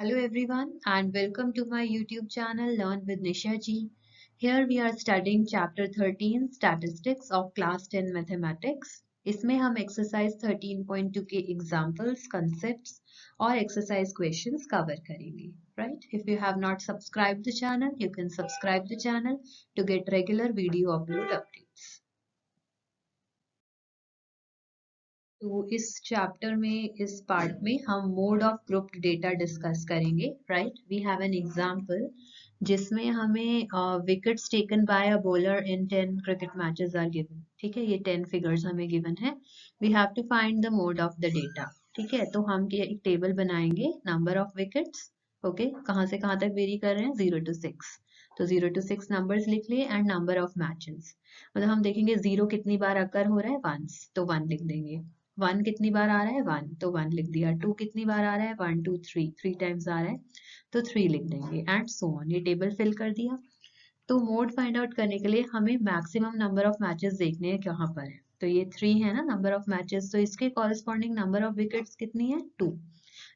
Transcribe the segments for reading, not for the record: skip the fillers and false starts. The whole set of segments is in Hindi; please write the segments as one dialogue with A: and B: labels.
A: Hello everyone and welcome to my YouTube channel Learn with Nisha ji. Here we are studying chapter 13 Statistics of Class 10 Mathematics. इसमें हम exercise 13.2 के examples, concepts और exercise questions cover करेंगे. Right? If you have not subscribed the channel, you can subscribe the channel to get regular video upload updates. तो इस चैप्टर में इस पार्ट में हम mode of grouped data discuss करेंगे right we have an example जिसमें हमें wickets taken by a bowler in 10 cricket matches are given ठीक है ये 10 फिगर्स हमें गिवन है we have to find the mode of the data ठीक है तो हम ये एक टेबल बनाएंगे नंबर ऑफ विकेट्स ओके कहाँ से कहाँ तक वेरी कर रहे हैं 0 to 6 तो 0 to 6 नंबर्स लिख लिए एंड नंबर ऑफ मैचेस मतलब हम देखेंगे 0 कितनी बार अकर हो रहा है वंस तो 1 लिख देंगे 1 कितनी बार आ रहा है 1 तो 1 लिख दिया 2 कितनी बार आ रहा है 1 2 3 3 टाइम्स आ रहा है तो 3 लिख देंगे एंड सो ऑन ये टेबल फिल कर दिया तो मोड फाइंड आउट करने के लिए हमें मैक्सिमम नंबर ऑफ मैचेस देखने हैं कहाँ पर है तो ये 3 है ना नंबर ऑफ मैचेस तो इसके कॉरेस्पॉन्डिंग नंबर ऑफ विकेट्स कितनी है 2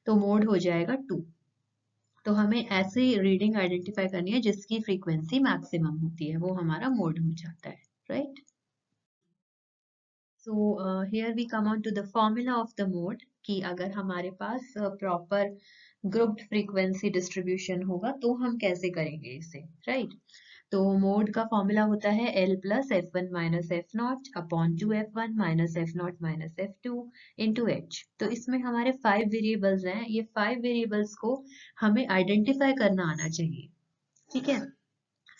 A: तो मोड हो जाएगा 2 तो हमें ऐसे रीडिंग आइडेंटिफाई करनी है जिसकी फ्रीक्वेंसी मैक्सिमम होती है वो हमारा मोड हो जाता है right So here we come on to the formula of the mode कि अगर हमारे पास proper grouped frequency distribution होगा तो हम कैसे करेंगे इसे right तो मोड का फॉर्मूला होता है L plus F1 minus F0 upon 2F1 minus F0 minus F2 into H तो इसमें हमारे 5 वेरिएबल्स हैं ये 5 वेरिएबल्स को हमें आइडेंटिफाई करना आना चाहिए ठीक है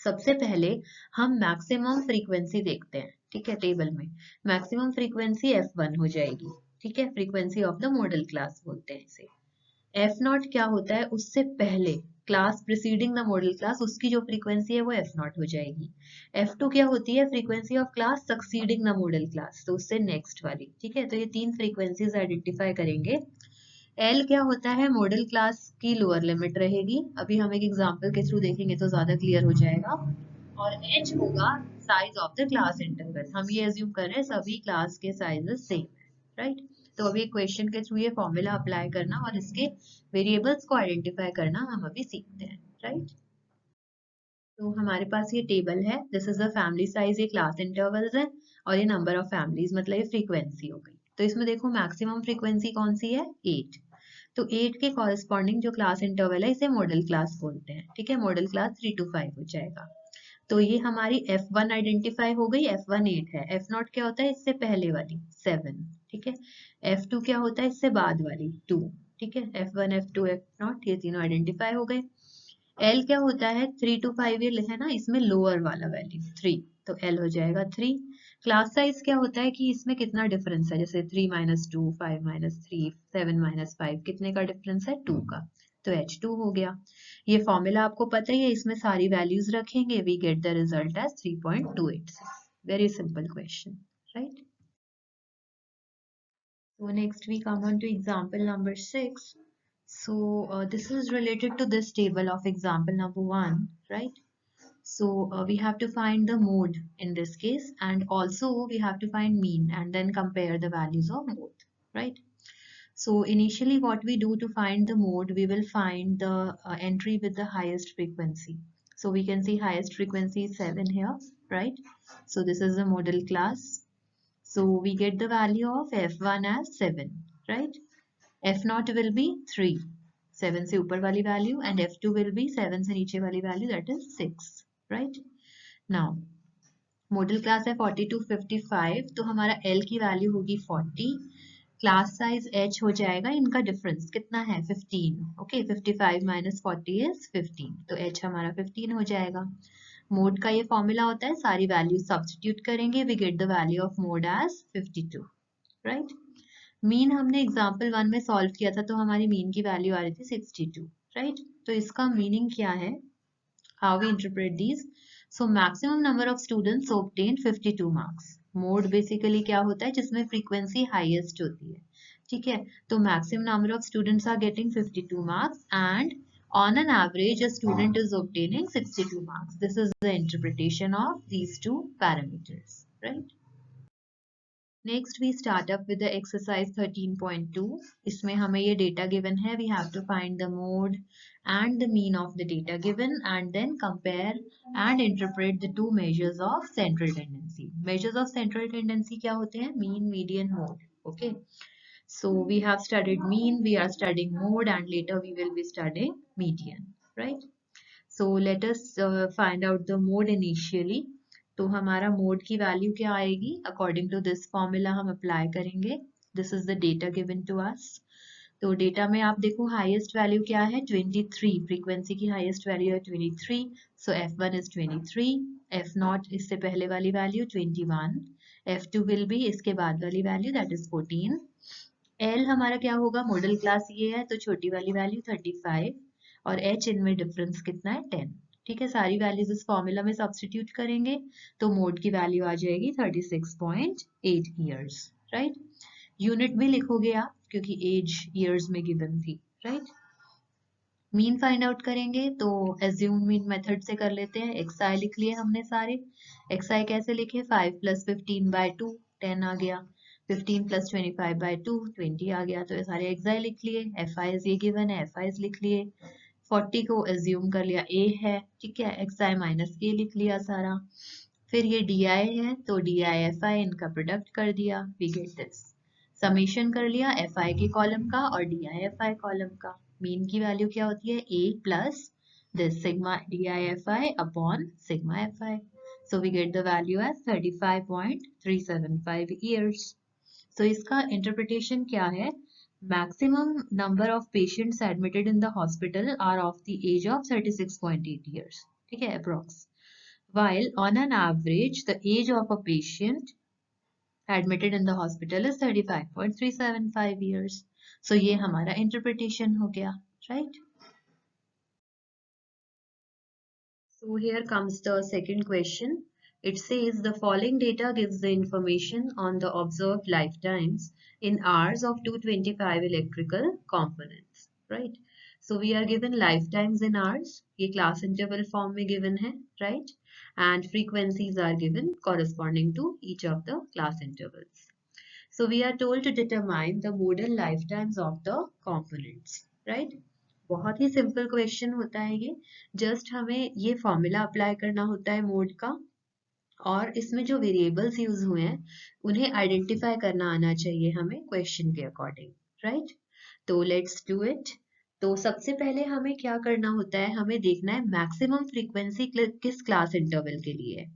A: सबसे पहले हम मैक्सिमम फ्रीक्वेंसी देखते हैं ठीक है टेबल में मैक्सिमम फ्रीक्वेंसी F1 हो जाएगी ठीक है frequency of the model class बोलते हैं इसे F0 क्या होता है उससे पहले class preceding the model class उसकी जो फ्रीक्वेंसी है वो F0 हो जाएगी F2 क्या होती है frequency of class succeeding the model class तो उससे नेक्स्ट वाली ठीक है तो ये तीन फ्रीक्वेंसीज आइडेंटिफाई करेंगे एल क्या होता है मॉडल क्लास की लोअर लिमिट रहेगी अभी हम एक एग्जांपल के थ्रू देखेंगे तो ज्यादा क्लियर हो जाएगा और एच होगा size of the class interval हम ये एज्यूम कर रहे हैं सभी क्लास के साइजेस सेम है राइट तो अभी क्वेश्चन के थ्रू ये फॉर्मूला अप्लाई करना और इसके वेरिएबल्स को आइडेंटिफाई करना हम अभी सीखते हैं राइट तो हमारे पास ये टेबल है this is the family size ये क्लास इंटरवल्स है और ये नंबर ऑफ फैमिलीज मतलब ये फ्रीक्वेंसी हो गई तो इसमें देखो मैक्सिमम फ्रीक्वेंसी कौन सी है 8 तो 8 के कॉरेस्पॉन्डिंग जो क्लास इंटरवल है इसे मॉडल क्लास बोलते हैं ठीक है मॉडल क्लास 3 to 5 हो जाएगा तो ये हमारी F1 आइडेंटिफाई हो गई F1 8 है F0 क्या होता है इससे पहले वाली 7 ठीक है F2 क्या होता है इससे बाद वाली 2 ठीक है F1 F2 F0 ये तीनों आइडेंटिफाई हो गए L क्या होता है 3 to 5 ये है ना इसमें लोअर वाला वैल्यू 3 तो L हो जाएगा 3 क्लास साइज क्या होता है कि इसमें कितना डिफरेंस है जैसे 3 minus 2 5 minus 3 7 minus 5 कितने का डिफरेंस है 2 का तो H2 हो गया ये फॉर्मूला आपको पता ही है इसमें सारी वैल्यूज रखेंगे we get the result as 3.286 very simple question right so next we come on to example number 6 so this is related to this table of example number 1 right so we have to find the mode in this case and also we have to find mean and then compare the values of both right so initially what we do to find the mode we will find the entry with the highest frequency so we can see highest frequency is 7 here right so this is the model class so we get the value of f1 as 7 right f0 will be 3 7 से ऊपर वाली value and f2 will be 7 से नीचे वाली value that is 6 right now model class है 40 to 55 तो हमारा L की वैल्यू होगी 40 क्लास साइज H हो जाएगा इनका डिफरेंस कितना है 15 ओके 55 minus 40 is 15 तो H हमारा 15 हो जाएगा मोड का ये फॉर्मूला होता है सारी वैल्यू सब्स्टिट्यूट करेंगे we get the value of mode as 52 right mean हमने एग्जांपल 1 में सॉल्व किया था तो हमारी मीन की वैल्यू आ रही थी 62 राइट तो इसका मीनिंग क्या है how we interpret these so maximum number of students obtained 52 marks mode basically क्या होता है जिसमें फ्रीक्वेंसी हाईएस्ट होती है ठीक है तो maximum number of students are getting 52 marks and on an average a student is obtaining 62 marks this is the interpretation of these two parameters right next we start up with the exercise 13.2. इसमें हमें ये डेटा गिवन है. We have to find the mode and the mean of the data given and then compare and interpret the two measures of central tendency. Measures of central tendency क्या होते हैं? Mean, median, mode. Okay. So we have studied mean, we are studying mode, and later we will be studying median, right? So let us find out the mode initially. तो हमारा mode की value क्या आएगी? According to this formula हम apply करेंगे. This is the data given to us. तो डेटा में आप देखो हाईएस्ट वैल्यू क्या है? 23. फ्रीक्वेंसी की हाईएस्ट वैल्यू है 23. सो F1 इज 23. F0 इससे पहले वाली वैल्यू 21. F2 विल बी इसके बाद वाली वैल्यू दैट इज 14. L हमारा क्या होगा? मॉडल क्लास ये है तो छोटी वाली वैल्यू 35 और H इनमें डिफरेंस कितना है? 10. ठीक है, सारी वैल्यूज इस फॉर्मूला में सब्स्टिट्यूट करेंगे तो मोड की वैल्यू आ जाएगी 36.8 ईयर्स. राइट, यूनिट भी लिखोगे आप क्योंकि एज ईयर्स में गिवन थी. राइट, मीन फाइंड आउट करेंगे तो एज्यूम मीन मेथड से कर लेते हैं. एक्सआई लिख लिए हमने सारे. एक्सआई कैसे लिखे? 5 + 15/2 10 आ गया. 15 + 25/2 20 आ गया. तो ये सारे एक्सआई लिख लिए. एफआईज ये गिवन है, एफआईज लिख लिए. 40 को एज्यूम कर लिया ए है. ठीक है, एक्सआई माइनस ए लिख लिया सारा. फिर ये डी आई है तो डी आई एफ आई इनका प्रोडक्ट कर दिया. We get this. समीशन कर लिया एफ आई के कॉलम का और D I F I column का. मीन की वैल्यू क्या होती है? A plus this sigma D I F I upon sigma F I. So we get the value as 35.375 years. So इसका इंटरप्रिटेशन क्या है? Maximum number of patients admitted in the hospital are of the age of 36.8 years. ठीक है, approx. While on an average, the age of a patient admitted in the hospital is 35.375 years. So ये हमारा interpretation हो गया, right? So here comes the second question. It says the following data gives the information on the observed lifetimes in hours of 225 electrical components, right? So we are given lifetimes in hours. ये class interval form में given है, right? And frequencies are given corresponding to each of the class intervals. So we are told to determine the modal lifetimes of the components, right? बहुत ही सिंपल क्वेश्चन होता है ये. जस्ट हमें ये फॉर्मूला अप्लाई करना होता है मोड का और इसमें जो वेरिएबल्स यूज हुए हैं उन्हें आइडेंटिफाई करना आना चाहिए हमें क्वेश्चन के अकॉर्डिंग, राइट? तो लेट्स डू इट. तो सबसे पहले हमें क्या करना होता है? हमें देखना है मैक्सिमम फ्रीक्वेंसी किस क्लास इंटरवल के लिए है.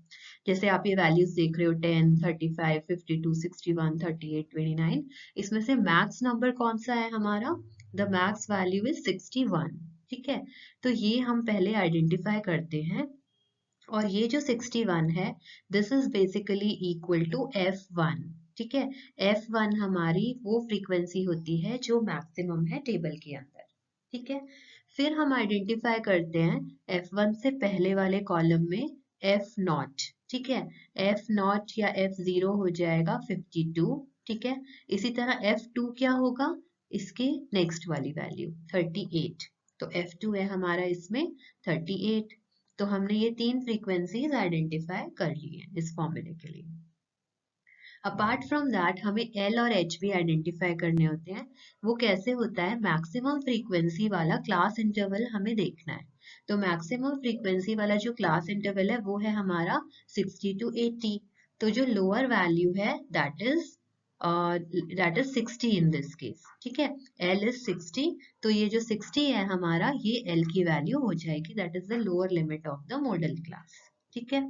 A: जैसे आप ये वैल्यूज देख रहे हो 10, 35, 52, 61, 38, 29. इसमें से मैक्स नंबर कौन सा है हमारा? The max value is 61. ठीक है, तो ये हम पहले आइडेंटिफाई करते हैं और ये जो 61 है this is basically equal to F1. ठीक है, F1 हमारी वो फ्रीक्वेंसी होती है जो मैक्सिमम है टेबल के अंदर. ठीक है, फिर हम आइडेंटिफाई करते हैं F1 से पहले वाले कॉलम में F0. ठीक है, F0 या F0 हो जाएगा 52. ठीक है, इसी तरह F2 क्या होगा? इसके नेक्स्ट वाली वैल्यू 38. तो F2 है हमारा इसमें 38. तो हमने ये तीन फ्रीक्वेंसीज आइडेंटिफाई कर ली है इस फॉर्मूले के लिए. अपार्ट फ्रॉम दैट हमें एल और एच भी आइडेंटिफाई करने होते हैं. वो कैसे होता है? मैक्सिमम फ्रीक्वेंसी वाला क्लास इंटरवल हमें देखना है. तो मैक्सिमम फ्रीक्वेंसी वाला जो क्लास इंटरवल है वो है हमारा 60 to 80. तो जो लोअर वैल्यू है that is 60 in this case. ठीक है, L इज 60. तो ये जो 60 है हमारा ये L की वैल्यू हो जाएगी. That is the lower limit of the model class. ठीक है,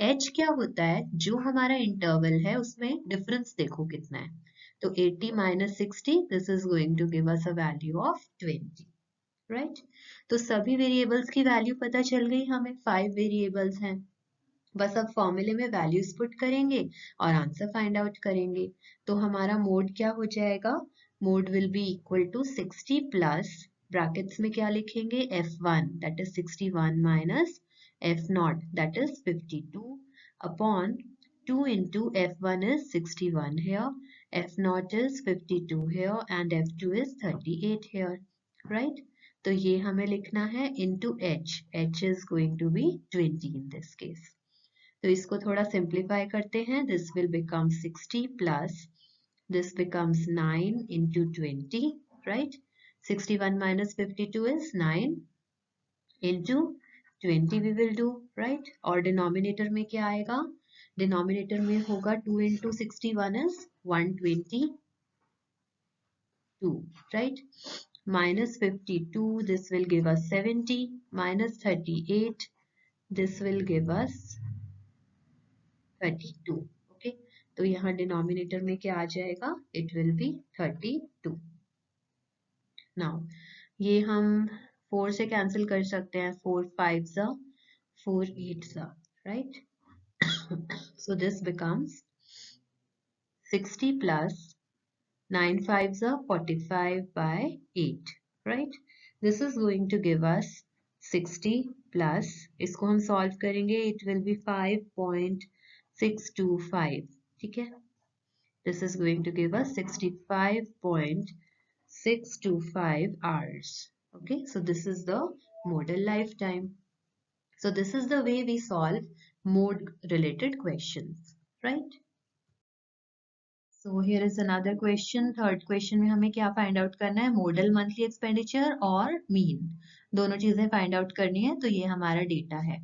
A: H क्या होता है? जो हमारा इंटरवल है उसमें डिफरेंस देखो कितना है. तो 80 - 60 this is going to give us a value of 20. Right, तो सभी वेरिएबल्स की वैल्यू पता चल गई हमें. 5 वेरिएबल्स हैं. बस अब फॉर्मूले में वैल्यूज पुट करेंगे और आंसर फाइंड आउट करेंगे. तो हमारा मोड क्या हो जाएगा? Mode will be equal to 60 plus brackets में क्या लिखेंगे? F1 that is 61 minus F0 that is 52 upon 2 into F1 is 61 here, F0 is 52 here and F2 is 38 here, right? तो ये हमें लिखना है into H. H is going to be 20 in this case. तो इसको थोड़ा सिंप्लीफाई करते हैं. This will become 60 plus this becomes 9 into 20, right? 61 minus 52 is 9 into 20 we will do, right? और denominator में क्या आएगा? Denominator में होगा 2 into 61 is 122, right? Minus 52, this will give us 70. Minus 38, this will give us 32. Okay? तो यहाँ denominator में क्या आ जाएगा? It will be 32. Now, ये हम 4 से कैंसिल कर सकते हैं. 4 5 ज़ा 4 8 ज़ा, right? So this becomes 60 plus 9 5 ज़ा 45 by 8, right? This is going to give us 60 plus, इसको हम सॉल्व करेंगे, it will be 5.625, ठीक है? This is going to give us 65.625 hours. Okay, so this is the modal lifetime. So this is the way we solve mode related questions, right? So here is another question. Third question में हमें क्या find out करना है? Modal monthly expenditure और mean. दोनों चीजें find out करनी है. तो ये हमारा data है.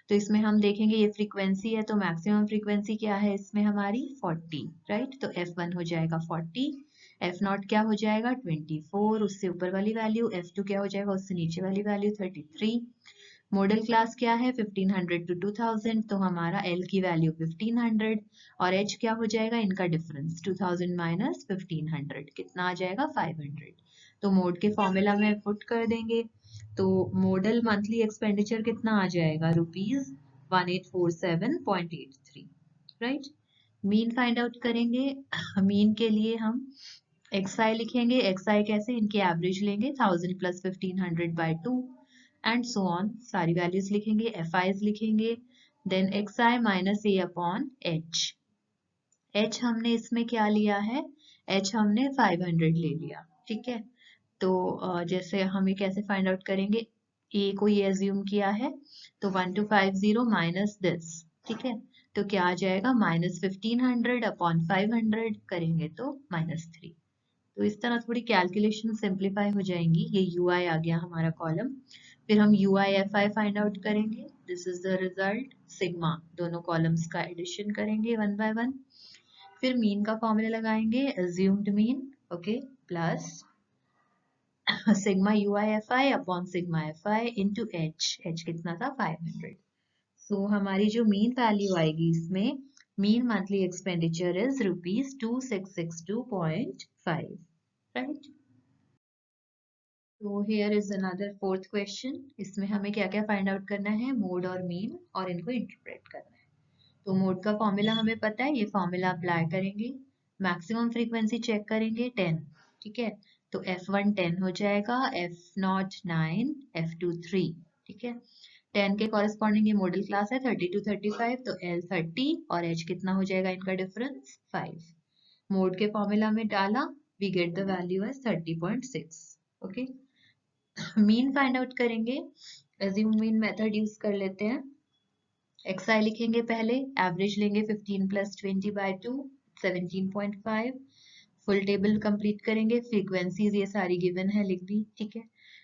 A: तो इसमें हम देखेंगे ये frequency है, तो maximum frequency क्या है इसमें हमारी 40, right? तो F1 हो जाएगा 40, F0 क्या हो जाएगा 24, उससे ऊपर वाली वैल्यू, F2 क्या हो जाएगा उससे नीचे वाली वैल्यू 33. मॉडल क्लास क्या है 1500 to 2000, तो हमारा L की वैल्यू 1500 और H क्या हो जाएगा इनका डिफरेंस 2000 माइनस 1500 कितना आ जाएगा 500. तो मोड के फॉर्मूला में पुट कर देंगे, तो मॉडल मंथली एक्सपेंडिचर कितना आ जाएगा ₹1847.83, राइट? मीन फाइंड आउट करेंगे. मीन के लिए हम XI लिखेंगे. XI कैसे, इनके एवरेज लेंगे 1000 plus 1500 by 2 and so on. सारी वैल्यूज लिखेंगे, FIs लिखेंगे, then XI minus A upon H. H हमने इसमें क्या लिया है, H हमने 500 ले लिया, ठीक है? तो जैसे हम ये कैसे फाइंड आउट करेंगे, A को ये एज्यूम किया है, तो 1250 माइनस दिस, ठीक है? तो क्या आ जाएगा माइनस 1500 अपॉन 500 करेंगे तो -3. तो इस तरह थोड़ी कैलकुलेशन सिंप्लीफाई हो जाएंगी. ये UI आ गया हमारा कॉलम. फिर हम UIFI फाइंड आउट करेंगे. This is the result. Sigma दोनों कॉलम्स का एडिशन करेंगे वन बाय वन. फिर मीन का फॉर्मूला लगाएंगे, assumed mean, okay, plus sigma UIFI upon sigma FI into H कितना था 500. सो हमारी जो मीन वैल्यू आएगी इसमें, mean monthly expenditure is ₹2662.5, right? तो here is another fourth question. इसमें हमें क्या क्या फाइंड आउट करना है, मोड और मीन, और इनको इंटरप्रेट करना है. तो मोड का फॉर्मूला हमें पता है, ये फॉर्मूला अप्लाई करेंगे. मैक्सिमम फ्रीक्वेंसी चेक करेंगे 10, ठीक है? तो F1 10 हो जाएगा, F0 9, F2 3, ठीक है? 10 के कॉरेस्पॉन्डिंग ये मॉडल क्लास है 30 to 35, तो L 30 और H कितना हो जाएगा इनका डिफरेंस 5. मोड के फॉर्मूला में डाला, we get the value as 30.6. Okay, mean find out करेंगे. अज्यूम मीन मेथड यूज कर लेते हैं. XI लिखेंगे पहले, एवरेज लेंगे 15 plus 20 by 2, 17.5. Full table complete करेंगे. फ्रीक्वेंसीज ये सारी गिवन है, लिख दी, ठीक है?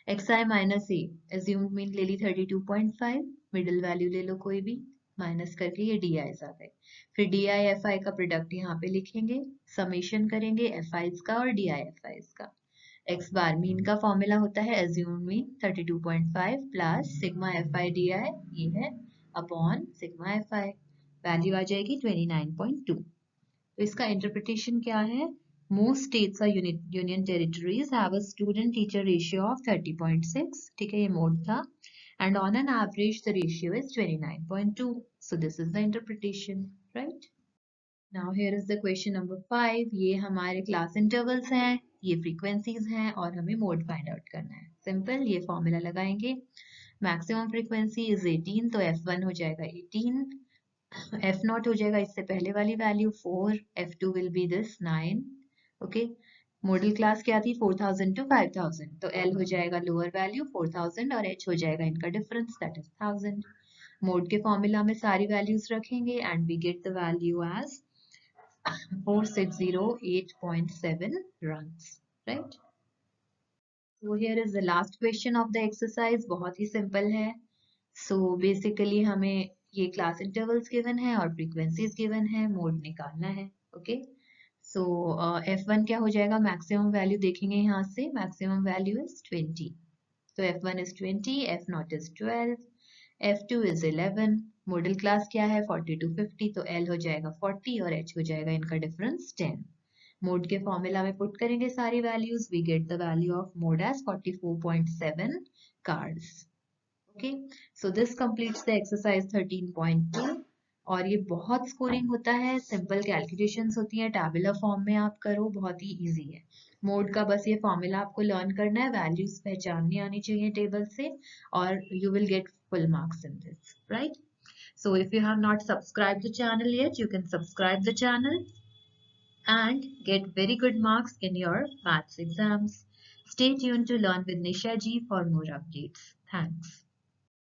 A: XI minus A, assumed mean ले ली 32.5, मिडिल वैल्यू ले लो कोई भी, माइनस करके ये DIs आ गए. फिर DI FI का प्रोडक्ट यहाँ पे लिखेंगे, समेशन करेंगे FIs का और DI FIs का. X बार मीन का फॉर्मूला होता है assumed mean 32.5 plus sigma FI DI, ये है, अपॉन सिग्मा FI. वैल्यू आ जाएगी 29.2. तो इसका इंटरप्रिटेशन क्या है, मोस्ट स्टेट्स और union territories have a student teacher ratio of 30.6, ठीक है? ये मोड था. And on an average the ratio is 29.2. So this is the interpretation, right? Now here is the question number 5. ये हमारे क्लास इंटरवल्स हैं, ये फ्रीक्वेंसीज हैं और हमें मोड फाइंड आउट करना है. सिंपल, ये फॉर्मूला लगाएंगे. मैक्सिमम फ्रीक्वेंसी इज 18, तो F1 हो जाएगा 18, F0 हो जाएगा इससे पहले वाली value 4, F2 will be this 9, okay? Model class क्या थी 4000 to 5000, तो L हो जाएगा लोअर वैल्यू 4000 और H हो जाएगा इनका डिफरेंस, दैट इज 1000. मोड के फॉर्मूला में सारी वैल्यूज रखेंगे and we get the value as 4608.7 runs, right? So here is the last question of the exercise. बहुत ही simple है. So basically हमें ये class intervals given है और frequencies given है, mode निकालना है. Okay? So F1 क्या हो जाएगा? Maximum value देखेंगे यहाँ से. Maximum value is 20. So F1 is 20, F0 is 12, F2 is 11, modal class क्या है 40 to 50, तो L हो जाएगा 40 और H हो जाएगा इनका difference 10. मोड के फॉर्मूला में पुट करेंगे सारी values, we get the value of mode as 44.7 cars. Okay, so this completes the exercise 13.2. और ये बहुत स्कोरिंग होता है, सिंपल कैलकुलेशंस होती हैं, टैबुलर फॉर्म में आप करो, बहुत ही इजी है. मोड का बस ये फॉर्मूला आपको लर्न करना है, वैल्यूज पहचाननी आनी चाहिए टेबल से, और you will get full marks in this, right? So if you have not subscribed the channel yet, you can subscribe the channel and get very good marks in your maths exams. Stay tuned to Learn with Nisha ji for more updates. Thanks.